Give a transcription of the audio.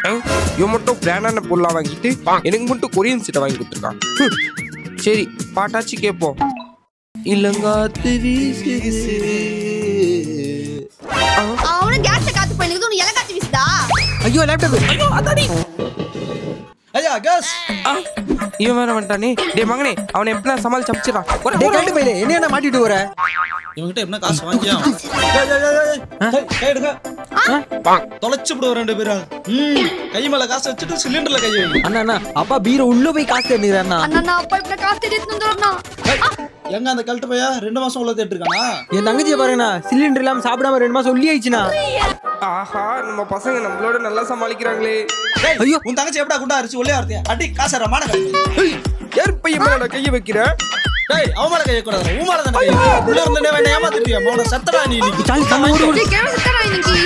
இவன் மட்டும் பிராண்டான பொருளா வாங்கிட்டு எனக்கு மட்டும் கொரியன் சீட்டை வாங்கி கொடுத்துருக்கான். சரி பாட்டாச்சு கேட்போம். இல்லங்காத்து வீசுது. அவன கேஸ் காத்து போயிடுது, உன எல காத்து வீசுதா? ஐயோ லேப்டாப். ஐயோ அதாடி. ஐயா கேஸ். இவன் வேற வந்துட்டானே. டேய் மகனே, அவனை எப்படிலாம் சமாளிச்சு அமிச்சிடறான். டேய் கேட்டு போயிலே, என்ன மாட்டிட்டு வர? இவங்கிட்ட என்ன காசு வாங்கியா? கை எடுங்க. தொலைச்சு விடுவோம் ரெண்டு பேரும். கை மேல காசு வச்சுட்டு சிலிண்டர்ல கை வை. அண்ணா அப்பா பீரோ உள்ள போய் காசு தேடுறானா? அண்ணா அப்பா இப்ப காசு தேடிட்டு வந்தறனா. எங்க அந்த கல்ட்டு பையா 2 மாசம் உள்ள தேடிட்டு இருக்கானா? என் தங்கச்சியை பாருங்கண்ணா, சிலிண்டர் இல்லாம சாப்பிடாம 2 மாசம் உள்ளி ஆயிடுச்சுண்ணா. ஆஹா, நம்ம பசங்க நம்மளோட நல்லா சமாளிக்கிறாங்களே. ஐயோ உன் தங்கச்சி எப்படா குண்டா அரிச்சு ஒல்லியா வரத்தியா? அடி காசற மான கை. யார் பையன் மேல கைய வைக்கிற? டேய் அவ மேல கைய கூடாது, உன் மேல தான் கை. உள்ள இருந்தே வேணா ஏமாத்திட்டியா? மோன சத்தடா நீ. சாலி தம்மா ஓடு. டேய் கேவல சத்தடா இன்னைக்கு.